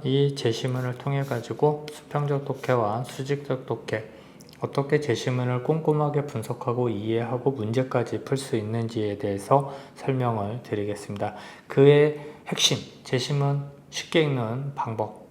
이 제시문을 통해 가지고 수평적 독해와 수직적 독해, 어떻게 제시문을 꼼꼼하게 분석하고 이해하고 문제까지 풀 수 있는지에 대해서 설명을 드리겠습니다. 그의 핵심, 제시문 쉽게 읽는 방법,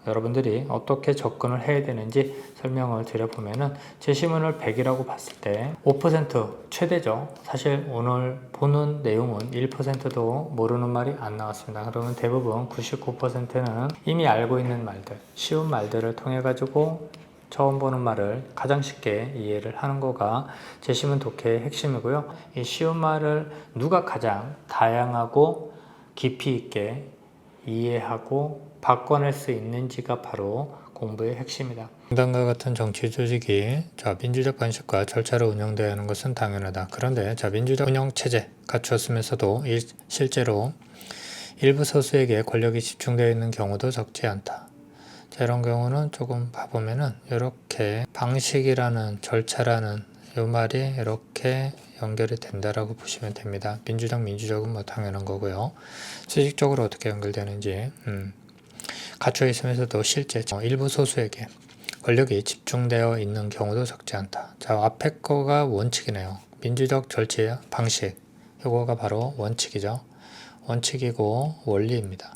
여러분들이 어떻게 접근을 해야 되는지 설명을 드려보면은, 제시문을 100이라고 봤을 때 5% 최대죠. 사실 오늘 보는 내용은 1%도 모르는 말이 안 나왔습니다. 그러면 대부분 99%는 이미 알고 있는 말들, 쉬운 말들을 통해 가지고 처음 보는 말을 가장 쉽게 이해를 하는 거가 제시문 독해의 핵심이고요. 이 쉬운 말을 누가 가장 다양하고 깊이 있게 이해하고 바꿔낼 수 있는지가 바로 공부의 핵심이다. 정당과 같은 정치 조직이 민주적 방식과 절차로 운영되어야 하는 것은 당연하다. 그런데 민주적 운영 체제 갖추었으면서도 실제로 일부 소수에게 권력이 집중되어 있는 경우도 적지 않다. 이런 경우는 조금 봐보면은 이렇게 방식이라는 절차라는 이 말이 이렇게 연결이 된다라고 보시면 됩니다. 민주적은 뭐 당연한 거고요. 수직적으로 어떻게 연결되는지 갖춰 있으면서도 실제 일부 소수에게 권력이 집중되어 있는 경우도 적지 않다. 앞에 거가 원칙이네요. 민주적 절차 방식, 이거가 바로 원칙이죠. 원칙이고 원리입니다.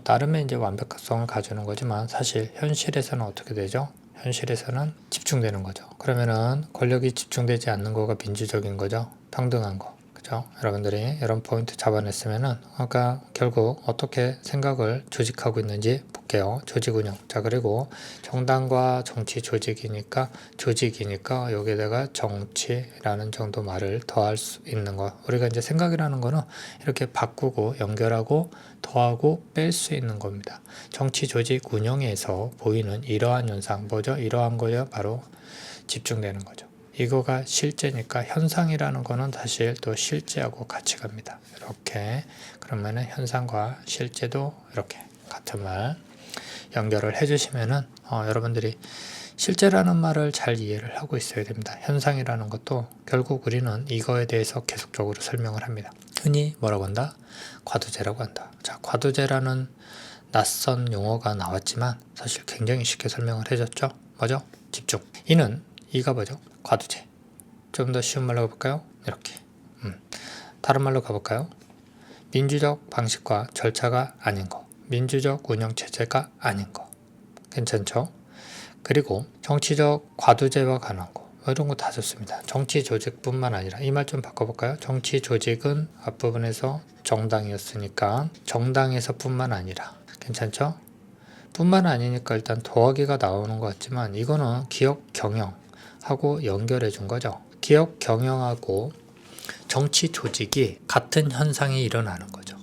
나름의 이제 완벽성을 가지는 거지만 사실 현실에서는 어떻게 되죠? 현실에서는 집중되는 거죠. 그러면은 권력이 집중되지 않는 거가 민주적인 거죠. 평등한 거. 그죠? 여러분들이 이런 포인트 잡아냈으면은 아까 결국 어떻게 생각을 조직하고 있는지 볼게요. 조직 운영. 그리고 정당과 정치 조직이니까 여기에다가 정치라는 정도 말을 더할 수 있는 거. 우리가 이제 생각이라는 거는 이렇게 바꾸고 연결하고 더하고 뺄 수 있는 겁니다. 정치 조직 운영에서 보이는 이러한 현상, 뭐죠? 이러한 거에 바로 집중되는 거죠. 이거가 실제니까 현상이라는 거는 사실 또 실제하고 같이 갑니다. 이렇게 그러면은 현상과 실제도 이렇게 같은 말 연결을 해주시면은 여러분들이 실제라는 말을 잘 이해를 하고 있어야 됩니다. 현상이라는 것도 결국 우리는 이거에 대해서 계속적으로 설명을 합니다. 흔히 뭐라고 한다? 과두제라고 한다. 과두제라는 낯선 용어가 나왔지만 사실 굉장히 쉽게 설명을 해줬죠. 뭐죠? 집중. 이가 뭐죠? 과두제. 좀 더 쉬운 말로 가볼까요? 이렇게. 다른 말로 가볼까요? 민주적 방식과 절차가 아닌 거. 민주적 운영체제가 아닌 거. 괜찮죠? 그리고 정치적 과두제와 관한 거. 이런 거 다 좋습니다. 정치 조직뿐만 아니라 이 말 좀 바꿔볼까요? 정치 조직은 앞부분에서 정당이었으니까 정당에서 뿐만 아니라 괜찮죠? 뿐만 아니니까 일단 더하기가 나오는 것 같지만 이거는 기업 경영하고 연결해 준 거죠. 기업 경영하고 정치 조직이 같은 현상이 일어나는 거죠.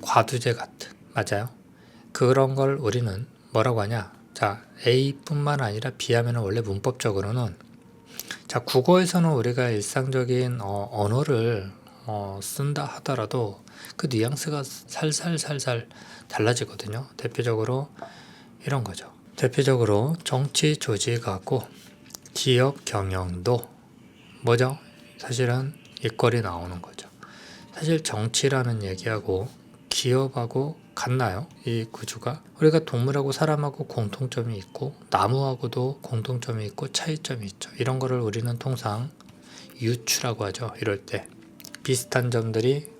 과두제 같은. 맞아요. 그런 걸 우리는 뭐라고 하냐? A뿐만 아니라 B 하면은 원래 문법적으로는 국어에서는 우리가 일상적인 언어를 쓴다 하더라도 그 뉘앙스가 살살 달라지거든요. 대표적으로 이런 거죠. 대표적으로 정치 조직하고 기업 경영도 뭐죠? 사실은 일거리 나오는 거죠. 사실 정치라는 얘기하고 기업하고 같나요? 이 구조가? 우리가 동물하고 사람하고 공통점이 있고 나무하고도 공통점이 있고 차이점이 있죠. 이런 거를 우리는 통상 유추라고 하죠. 이럴 때 비슷한 점들이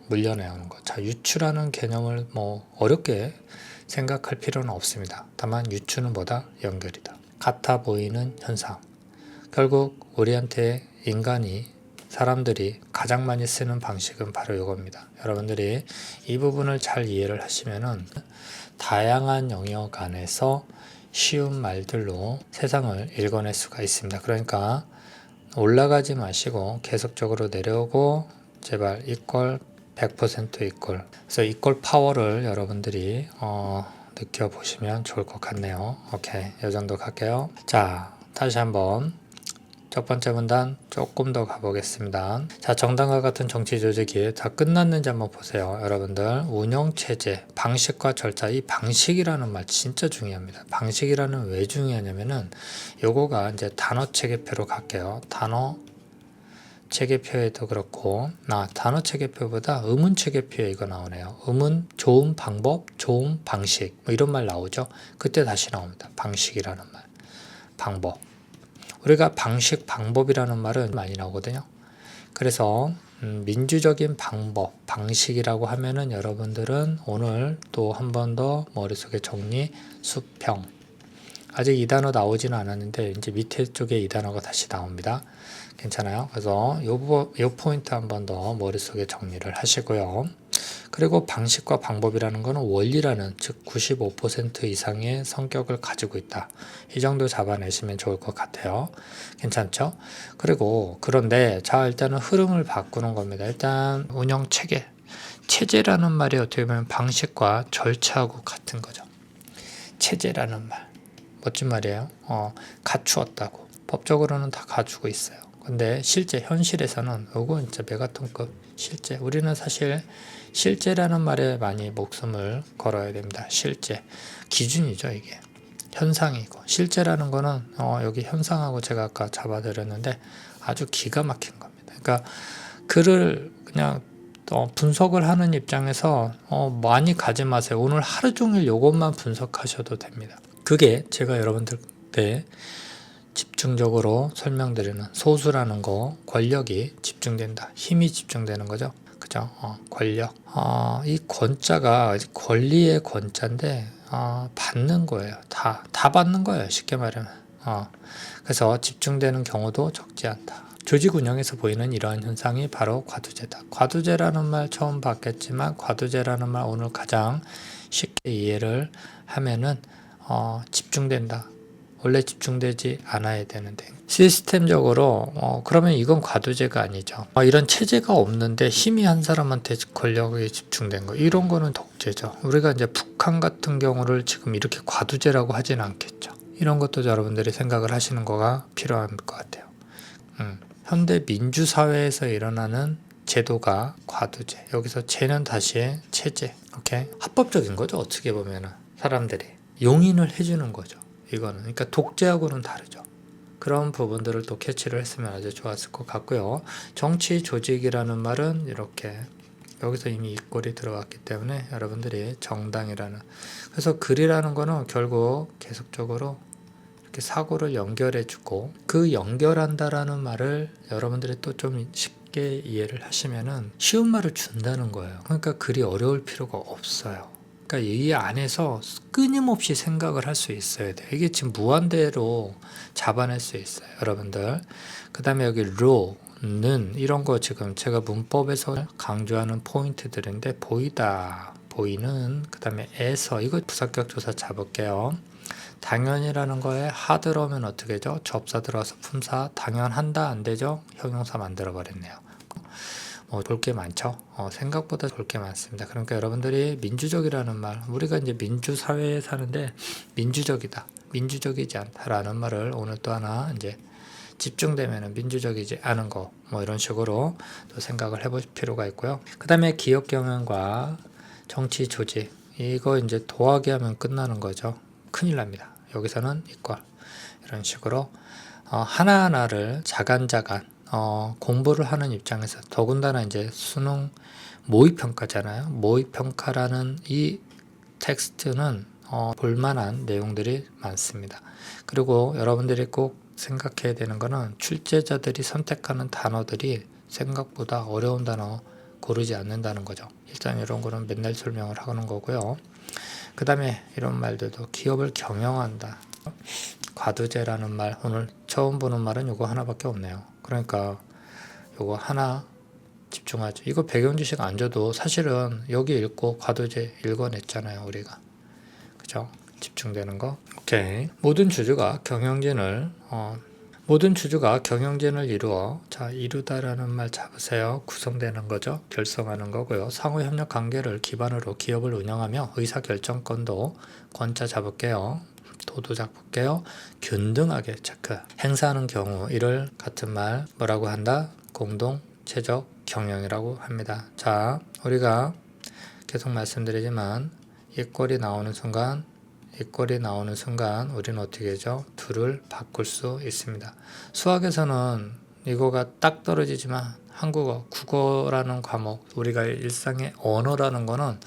물려내오는 거. 유추라는 개념을 어렵게 생각할 필요는 없습니다. 다만 유추는 뭐다? 연결이다. 같아 보이는 현상. 결국 우리한테 사람들이 가장 많이 쓰는 방식은 바로 이겁니다. 여러분들이 이 부분을 잘 이해를 하시면은 다양한 영역 안에서 쉬운 말들로 세상을 읽어낼 수가 있습니다. 그러니까 올라가지 마시고 계속적으로 내려오고 제발 이퀄 100% 이퀄. 그래서 이퀄 파워를 여러분들이 느껴보시면 좋을 것 같네요. 오케이, 이 정도 갈게요. 다시 한번 첫 번째 문단 조금 더 가보겠습니다. 정당과 같은 정치 조직이 다 끝났는지 한번 보세요. 여러분들 운영체제, 방식과 절차, 이 방식이라는 말 진짜 중요합니다. 방식이라는 왜 중요하냐면은 요거가 이제 단어 체계표로 갈게요. 단어 체계표에도 그렇고 단어 체계표보다 의문 체계표에 이거 나오네요. 의문, 좋은 방법, 좋은 방식 뭐 이런 말 나오죠. 그때 다시 나옵니다. 방식이라는 말, 방법. 우리가 방식, 방법이라는 말은 많이 나오거든요. 그래서 민주적인 방법, 방식이라고 하면은 여러분들은 오늘 또 한 번 더 머릿속에 정리, 수평. 아직 이 단어 나오지는 않았는데 이제 밑에 쪽에 이 단어가 다시 나옵니다. 괜찮아요? 그래서 요 포인트 한 번 더 머릿속에 정리를 하시고요. 그리고 방식과 방법이라는 것은 원리라는, 즉 95% 이상의 성격을 가지고 있다. 이 정도 잡아내시면 좋을 것 같아요. 괜찮죠? 그리고 그런데 자, 일단은 흐름을 바꾸는 겁니다. 일단 운영 체계. 체제라는 말이 어떻게 보면 방식과 절차하고 같은 거죠. 체제라는 말. 멋진 말이에요. 갖추었다고. 법적으로는 다 갖추고 있어요. 근데 실제 현실에서는 이거 진짜 메가톤급 실제. 우리는 사실 실제라는 말에 많이 목숨을 걸어야 됩니다. 실제. 기준이죠, 이게. 현상이고. 실제라는 거는 여기 현상하고 제가 아까 잡아드렸는데 아주 기가 막힌 겁니다. 그러니까 글을 그냥 분석을 하는 입장에서 많이 가지 마세요. 오늘 하루 종일 이것만 분석하셔도 됩니다. 그게 제가 여러분들께 집중적으로 설명드리는 소수라는 거, 권력이 집중된다. 힘이 집중되는 거죠. 그죠? 권력. 이 권자가 권리의 권자인데, 받는 거예요. 다 받는 거예요. 쉽게 말하면. 그래서 집중되는 경우도 적지 않다. 조직 운영에서 보이는 이러한 현상이 바로 과두제다. 과두제라는 말 처음 봤겠지만, 과두제라는 말 오늘 가장 쉽게 이해를 하면은, 집중된다. 원래 집중되지 않아야 되는데 시스템적으로 그러면 이건 과두제가 아니죠. 이런 체제가 없는데 힘이 한 사람한테 권력이 집중된 거, 이런 거는 독재죠. 우리가 이제 북한 같은 경우를 지금 이렇게 과두제라고 하지는 않겠죠. 이런 것도 여러분들이 생각을 하시는 거가 필요한 것 같아요. 현대 민주사회에서 일어나는 제도가 과두제. 여기서 제는 다시 체제. 오케이? 합법적인 거죠. 어떻게 보면은 사람들이 용인을 해주는 거죠. 이거는. 그러니까 독재하고는 다르죠. 그런 부분들을 또 캐치를 했으면 아주 좋았을 것 같고요. 정치 조직이라는 말은 이렇게 여기서 이미 이꼴이 들어왔기 때문에 여러분들이 정당이라는, 그래서 글이라는 거는 결국 계속적으로 이렇게 사고를 연결해주고, 그 연결한다라는 말을 여러분들이 또 좀 쉽게 이해를 하시면은 쉬운 말을 준다는 거예요. 그러니까 글이 어려울 필요가 없어요. 그러니까 이 안에서 끊임없이 생각을 할 수 있어야 돼요. 이게 지금 무한대로 잡아낼 수 있어요, 여러분들. 그 다음에 여기 는 이런 거 지금 제가 문법에서 강조하는 포인트들인데, 보이다, 보이는, 그 다음에 에서, 이거 부사격 조사 잡을게요. 당연이라는 거에 하 들어오면 어떻게 되죠? 접사 들어와서 품사, 당연한다 안 되죠? 형용사 만들어 버렸네요. 볼 게 많죠. 생각보다 볼 게 많습니다. 그러니까 여러분들이 민주적이라는 말, 우리가 이제 민주사회에 사는데 민주적이다, 민주적이지 않다라는 말을 오늘 또 하나 이제 집중되면 민주적이지 않은 거, 이런 식으로 또 생각을 해볼 필요가 있고요. 그 다음에 기업 경영과 정치 조직, 이거 이제 더하기 하면 끝나는 거죠. 큰일 납니다. 여기서는 이꼴, 이런 식으로 하나하나를 자간자간 공부를 하는 입장에서, 더군다나 이제 수능 모의평가잖아요. 모의평가라는 이 텍스트는 볼만한 내용들이 많습니다. 그리고 여러분들이 꼭 생각해야 되는 거는 출제자들이 선택하는 단어들이 생각보다 어려운 단어 고르지 않는다는 거죠. 일단 이런 거는 맨날 설명을 하는 거고요. 그 다음에 이런 말들도, 기업을 경영한다. 과두제라는 말, 오늘 처음 보는 말은 이거 하나밖에 없네요. 그러니까 이거 하나 집중하죠. 이거 배경 지식 안 줘도 사실은 여기 읽고 과두제 읽어냈잖아요, 우리가. 그죠? 집중되는 거. 오케이. 모든 주주가 경영진을 이루어, 자, 이루다라는 말 잡으세요. 구성되는 거죠. 결성하는 거고요. 상호협력 관계를 기반으로 기업을 운영하며 의사결정권도 권자 잡을게요. 도도 잡을게요. 균등하게 체크. 행사하는 경우 이를 같은 말 뭐라고 한다? 공동체적 경영이라고 합니다. 자, 우리가 계속 말씀드리지만 이꼴이 나오는 순간 우리는 어떻게 하죠? 둘을 바꿀 수 있습니다. 수학에서는 이거가 딱 떨어지지만 한국어, 국어라는 과목, 우리가 일상의 언어라는 거는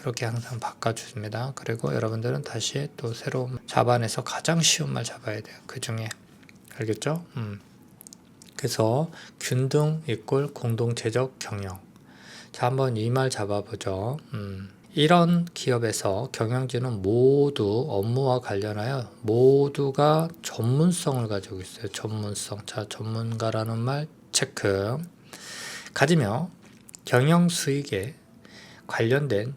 이렇게 항상 바꿔줍니다. 그리고 여러분들은 다시 또 새로운 잡아내서 가장 쉬운 말 잡아야 돼요. 그 중에. 알겠죠? 그래서 균등 이꼴 공동체적 경영. 자, 한번 이 말 잡아보죠. 이런 기업에서 경영진은 모두 업무와 관련하여 모두가 전문성을 가지고 있어요. 전문성. 자, 전문가라는 말 체크. 가지며 경영 수익에 관련된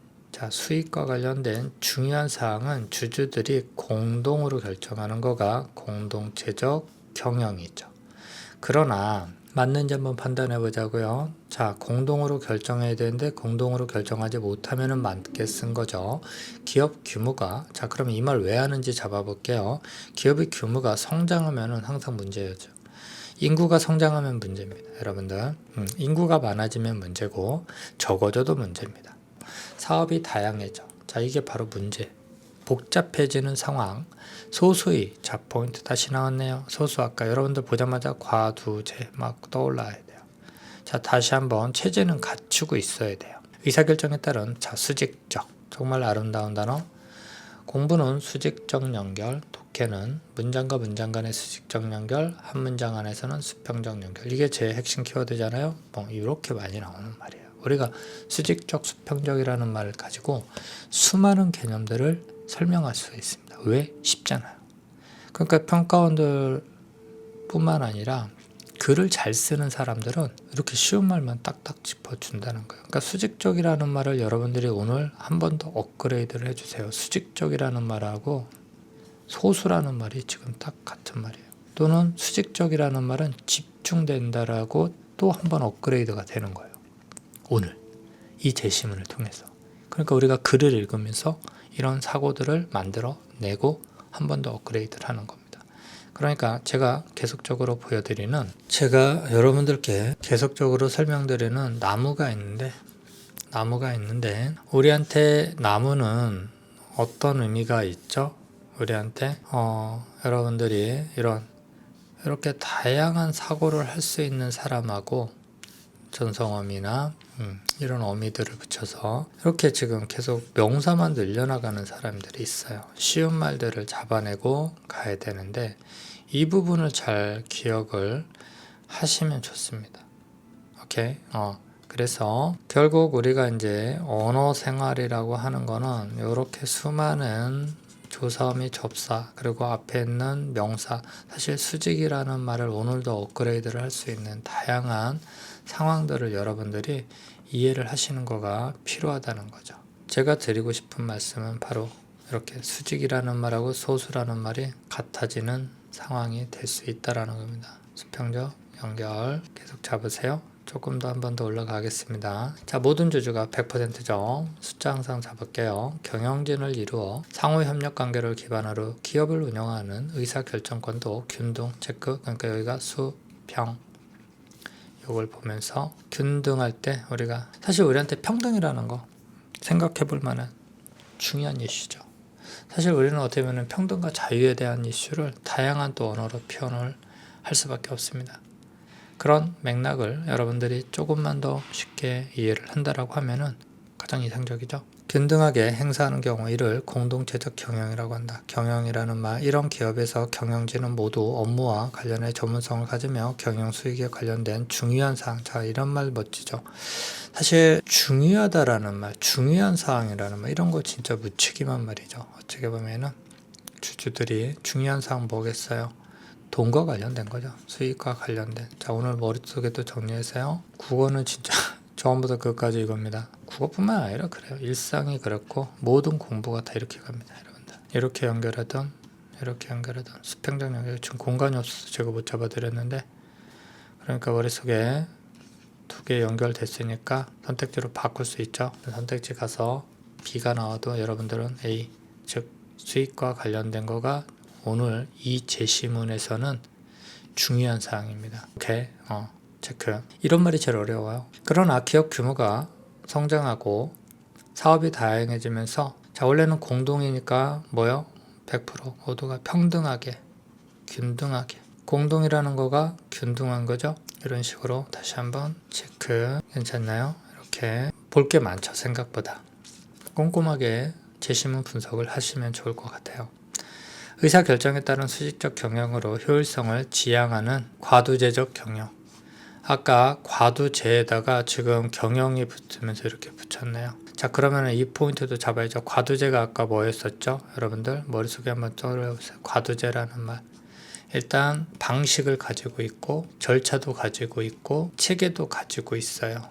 수익과 관련된 중요한 사항은 주주들이 공동으로 결정하는 거가 공동체적 경영이죠. 그러나 맞는지 한번 판단해 보자고요. 자, 공동으로 결정해야 되는데 공동으로 결정하지 못하면 맞게 쓴 거죠. 기업 규모가, 자, 그럼 이 말 왜 하는지 잡아볼게요. 기업의 규모가 성장하면 항상 문제였죠. 인구가 성장하면 문제입니다. 여러분들, 인구가 많아지면 문제고 적어져도 문제입니다. 사업이 다양해져. 자, 이게 바로 문제. 복잡해지는 상황. 소수의, 자, 포인트 다시 나왔네요. 소수, 아까 여러분들 보자마자 과두제 막 떠올라야 돼요. 자, 다시 한번 체제는 갖추고 있어야 돼요. 의사결정에 따른 수직적, 정말 아름다운 단어. 공부는 수직적 연결, 독해는 문장과 문장 간의 수직적 연결, 한 문장 안에서는 수평적 연결. 이게 제 핵심 키워드잖아요. 이렇게 많이 나오는 말이에요. 우리가 수직적, 수평적이라는 말을 가지고 수많은 개념들을 설명할 수 있습니다. 왜? 쉽잖아요. 그러니까 평가원들 뿐만 아니라 글을 잘 쓰는 사람들은 이렇게 쉬운 말만 딱딱 짚어준다는 거예요. 그러니까 수직적이라는 말을 여러분들이 오늘 한 번 더 업그레이드를 해주세요. 수직적이라는 말하고 소수라는 말이 지금 딱 같은 말이에요. 또는 수직적이라는 말은 집중된다라고 또 한 번 업그레이드가 되는 거예요. 오늘 이 제시문을 통해서. 그러니까 우리가 글을 읽으면서 이런 사고들을 만들어내고 한 번 더 업그레이드를 하는 겁니다. 그러니까 제가 계속적으로 보여드리는, 제가 여러분들께 계속적으로 설명드리는 나무가 있는데 우리한테 나무는 어떤 의미가 있죠? 우리한테 여러분들이 이렇게 다양한 사고를 할 수 있는 사람하고 전성어미나 이런 어미들을 붙여서 이렇게 지금 계속 명사만 늘려나가는 사람들이 있어요. 쉬운 말들을 잡아내고 가야 되는데 이 부분을 잘 기억을 하시면 좋습니다. 오케이? 그래서 결국 우리가 이제 언어 생활이라고 하는 거는 이렇게 수많은 조사 및 접사, 그리고 앞에 있는 명사, 사실 수직이라는 말을 오늘도 업그레이드를 할 수 있는 다양한 상황들을 여러분들이 이해를 하시는 거가 필요하다는 거죠. 제가 드리고 싶은 말씀은 바로 이렇게 수직이라는 말하고 소수라는 말이 같아지는 상황이 될 수 있다라는 겁니다. 수평적 연결 계속 잡으세요. 조금 더 한 번 더 올라가겠습니다. 자, 모든 주주가 100%죠. 숫자 항상 잡을게요. 경영진을 이루어 상호협력 관계를 기반으로 기업을 운영하는 의사결정권도 균등 체크. 그러니까 여기가 수평. 이걸 보면서 균등할 때 우리가 사실 우리한테 평등이라는 거 생각해 볼 만한 중요한 이슈죠. 사실 우리는 어떻게 보면 평등과 자유에 대한 이슈를 다양한 또 언어로 표현을 할 수밖에 없습니다. 그런 맥락을 여러분들이 조금만 더 쉽게 이해를 한다라고 하면은 가장 이상적이죠. 균등하게 행사하는 경우 이를 공동체적 경영이라고 한다. 경영이라는 말, 이런 기업에서 경영진은 모두 업무와 관련해 전문성을 가지며 경영 수익에 관련된 중요한 사항. 자, 이런 말 멋지죠. 사실 중요하다라는 말, 중요한 사항이라는 말, 이런 거 진짜 무책임한 말이죠. 어떻게 보면은 주주들이 중요한 사항 뭐겠어요? 돈과 관련된 거죠. 수익과 관련된. 자, 오늘 머릿속에 또 정리해서요. 국어는 진짜 처음부터 끝까지 이겁니다. 국어뿐만 아니라 그래요. 일상이 그렇고 모든 공부가 다 이렇게 갑니다. 여러분들. 이렇게 연결하던 수평적 연결. 지금 공간이 없어서 제가 못 잡아드렸는데, 그러니까 머릿속에 두 개 연결됐으니까 선택지로 바꿀 수 있죠. 선택지 가서 B가 나와도 여러분들은 A, 즉 수익과 관련된 거가 오늘 이 제시문에서는 중요한 사항입니다. 오케이? 체크. 이런 말이 제일 어려워요. 그러나 기업 규모가 성장하고 사업이 다양해지면서, 자, 원래는 공동이니까 뭐요? 100% 모두가 평등하게, 균등하게, 공동이라는 거가 균등한 거죠. 이런 식으로 다시 한번 체크. 괜찮나요? 이렇게 볼 게 많죠. 생각보다. 꼼꼼하게 제시문 분석을 하시면 좋을 것 같아요. 의사결정에 따른 수직적 경영으로 효율성을 지향하는 과두제적 경영. 아까 과두제에다가 지금 경영이 붙으면서 이렇게 붙였네요. 자, 그러면 이 포인트도 잡아야죠. 과두제가 아까 뭐였었죠? 여러분들 머릿속에 한번 떠올려보세요. 과두제라는 말. 일단 방식을 가지고 있고 절차도 가지고 있고 체계도 가지고 있어요.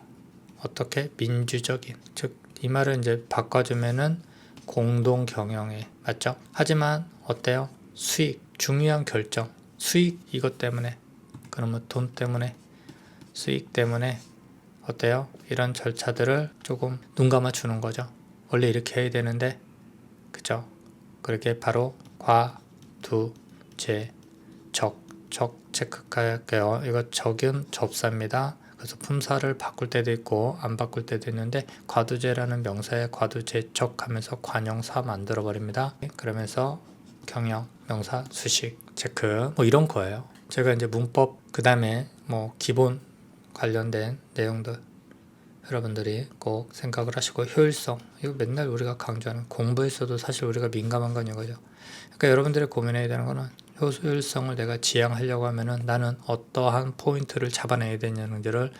어떻게? 민주적인. 즉 이 말을 이제 바꿔주면은 공동 경영에 맞죠? 하지만 어때요? 수익, 중요한 결정. 수익 이것 때문에 그러면 돈 때문에 수익 때문에 어때요? 이런 절차들을 조금 눈 감아 주는 거죠. 원래 이렇게 해야 되는데 그죠? 그렇게 바로 과, 두, 제, 적 체크할게요. 이거 적은 접사입니다. 그래서 품사를 바꿀 때도 있고 안 바꿀 때도 있는데 과두제라는 명사에 과두제적 하면서 관형사 만들어 버립니다. 그러면서 경영, 명사, 수식, 체크 뭐 이런 거예요. 제가 이제 문법 그 다음에 뭐 기본 관련된 내용들 여러분들이 꼭 생각을 하시고 효율성 이거 맨날 우리가 강조하는 공부에서도 사실 우리가 민감한 건 이거죠. 그러니까 여러분들이 고민해야 되는 거는 효율성을 내가 지향하려고 하면은 나는 어떠한 포인트를 잡아내야 되냐는지를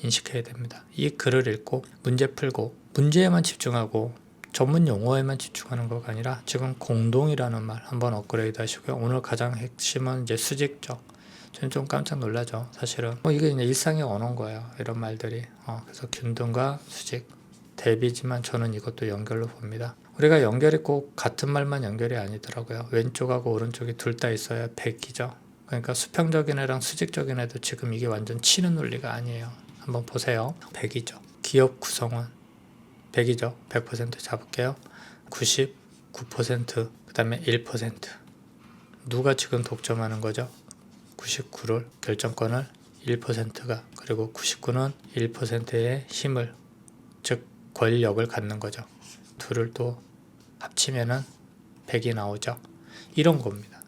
인식해야 됩니다. 이 글을 읽고 문제 풀고 문제에만 집중하고 전문 용어에만 집중하는 거가 아니라 지금 공동이라는 말 한번 업그레이드 하시고요. 오늘 가장 핵심은 이제 수직적. 저는 좀 깜짝 놀라죠. 사실은 이게 이제 일상의 언어인 거예요. 이런 말들이. 그래서 균등과 수직 대비지만 저는 이것도 연결로 봅니다. 우리가 연결이 꼭 같은 말만 연결이 아니더라고요. 왼쪽하고 오른쪽이 둘 다 있어야 100이죠. 그러니까 수평적인 애랑 수직적인 애도 지금 이게 완전 치는 논리가 아니에요. 한번 보세요. 100이죠. 기업 구성원 100이죠. 100% 잡을게요. 99%, 그 다음에 1%. 누가 지금 독점하는 거죠? 99를 결정권을 1%가 그리고 99는 1%의 힘을 즉 권력을 갖는 거죠. 둘을 또 합치면은 100이 나오죠. 이런 겁니다.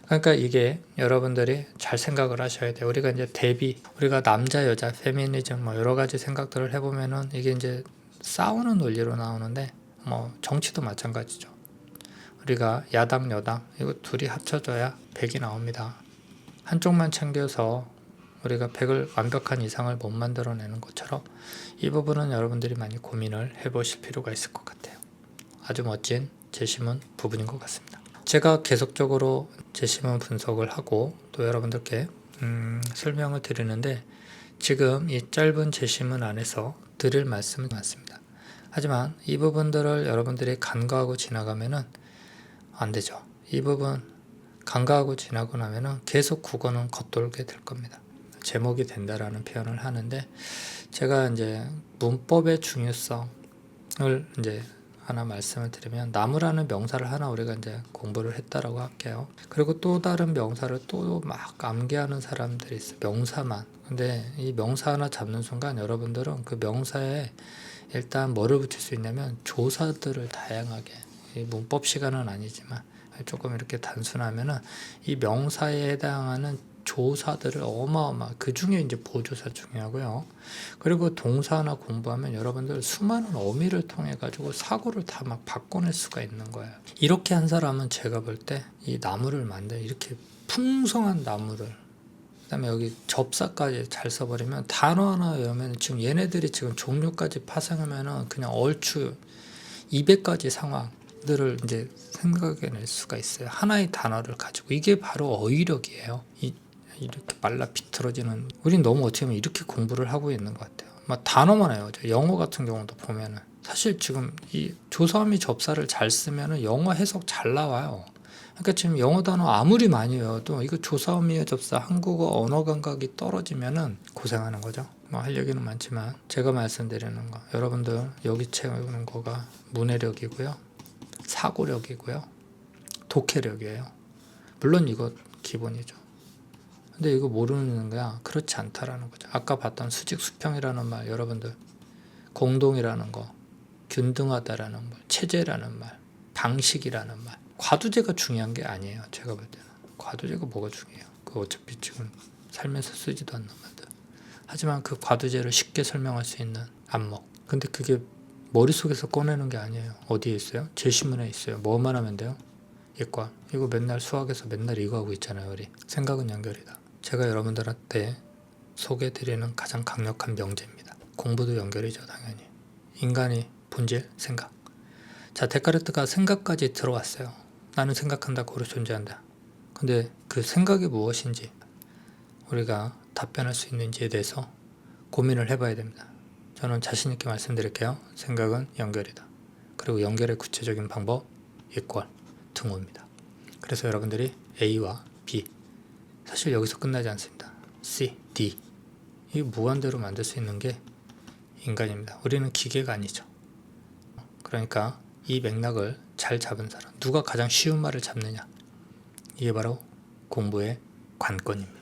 그러니까 이게 여러분들이 잘 생각을 하셔야 돼요. 우리가 이제 대비, 우리가 남자, 여자, 페미니즘 뭐 여러 가지 생각들을 해보면은 이게 이제 싸우는 논리로 나오는데 뭐 정치도 마찬가지죠. 우리가 야당, 여당 이거 둘이 합쳐져야 100이 나옵니다. 한쪽만 챙겨서 우리가 100을 완벽한 이상을 못 만들어내는 것처럼 이 부분은 여러분들이 많이 고민을 해보실 필요가 있을 것 같아요. 아주 멋진 제시문 부분인 것 같습니다. 제가 계속적으로 제시문 분석을 하고 또 여러분들께 설명을 드리는데 지금 이 짧은 제시문 안에서 드릴 말씀은 많습니다. 하지만 이 부분들을 여러분들이 간과하고 지나가면은 안 되죠. 이 부분 간과하고 지나고 나면은 계속 국어는 겉돌게 될 겁니다. 제목이 된다라는 표현을 하는데 제가 이제 문법의 중요성을 이제 하나 말씀을 드리면 나무라는 명사를 하나 우리가 이제 공부를 했다라고 할게요. 그리고 또 다른 명사를 또 막 암기하는 사람들이 있어요. 명사만. 근데 이 명사 하나 잡는 순간 여러분들은 그 명사에 일단 뭐를 붙일 수 있냐면 조사들을 다양하게 이 문법 시간은 아니지만 조금 이렇게 단순하면은 이 명사에 해당하는 조사들을 그 중에 이제 보조사 중요하고요. 그리고 동사 하나 공부하면 여러분들 수많은 어미를 통해 가지고 사고를 다 막 바꿔낼 수가 있는 거예요. 이렇게 한 사람은 제가 볼 때 이 나무를 이렇게 풍성한 나무를 그다음에 여기 접사까지 잘 써버리면 단어 하나 외우면 지금 얘네들이 지금 종류까지 파생하면은 그냥 얼추 200가지 상황들을 이제 생각해낼 수가 있어요. 하나의 단어를 가지고 이게 바로 어휘력이에요. 이렇게 말라 비틀어지는 우린 너무 어떻게 보면 이렇게 공부를 하고 있는 것 같아요. 막 단어만 외워져. 영어 같은 경우도 보면은 사실 지금 이 조사어미 접사를 잘 쓰면은 영어 해석 잘 나와요. 그러니까 지금 영어 단어 아무리 많이 외워도 이거 조사어미의 접사 한국어 언어 감각이 떨어지면은 고생하는 거죠. 뭐 할 얘기는 많지만 제가 말씀드리는 거 여러분들 여기 채우는 거가 문해력이고요, 사고력이고요, 독해력이에요. 물론 이거 기본이죠. 근데 이거 모르는 거야. 그렇지 않다라는 거죠. 아까 봤던 수직 수평이라는 말 여러분들 공동이라는 거, 균등하다라는 말, 체제라는 말, 방식이라는 말 과두제가 중요한 게 아니에요. 제가 볼 때는 과두제가 뭐가 중요해요. 그 어차피 지금 살면서 쓰지도 않는 말들. 하지만 그 과두제를 쉽게 설명할 수 있는 안목. 근데 그게 머릿속에서 꺼내는 게 아니에요. 어디에 있어요? 제시문에 있어요. 뭐만 하면 돼요? 이과. 이거 맨날 수학에서 맨날 이거 하고 있잖아요. 우리. 생각은 연결이다. 제가 여러분들한테 소개해드리는 가장 강력한 명제입니다. 공부도 연결이죠. 당연히. 인간의 본질, 생각. 자, 데카르트가 생각까지 들어왔어요. 나는 생각한다, 고로 존재한다. 근데 그 생각이 무엇인지 우리가 답변할 수 있는지에 대해서 고민을 해봐야 됩니다. 저는 자신 있게 말씀드릴게요. 생각은 연결이다. 그리고 연결의 구체적인 방법, 이퀄, 등호입니다. 그래서 여러분들이 A와 B, 사실 여기서 끝나지 않습니다. C, D, 이 무한대로 만들 수 있는 게 인간입니다. 우리는 기계가 아니죠. 그러니까 이 맥락을 잘 잡은 사람, 누가 가장 쉬운 말을 잡느냐, 이게 바로 공부의 관건입니다.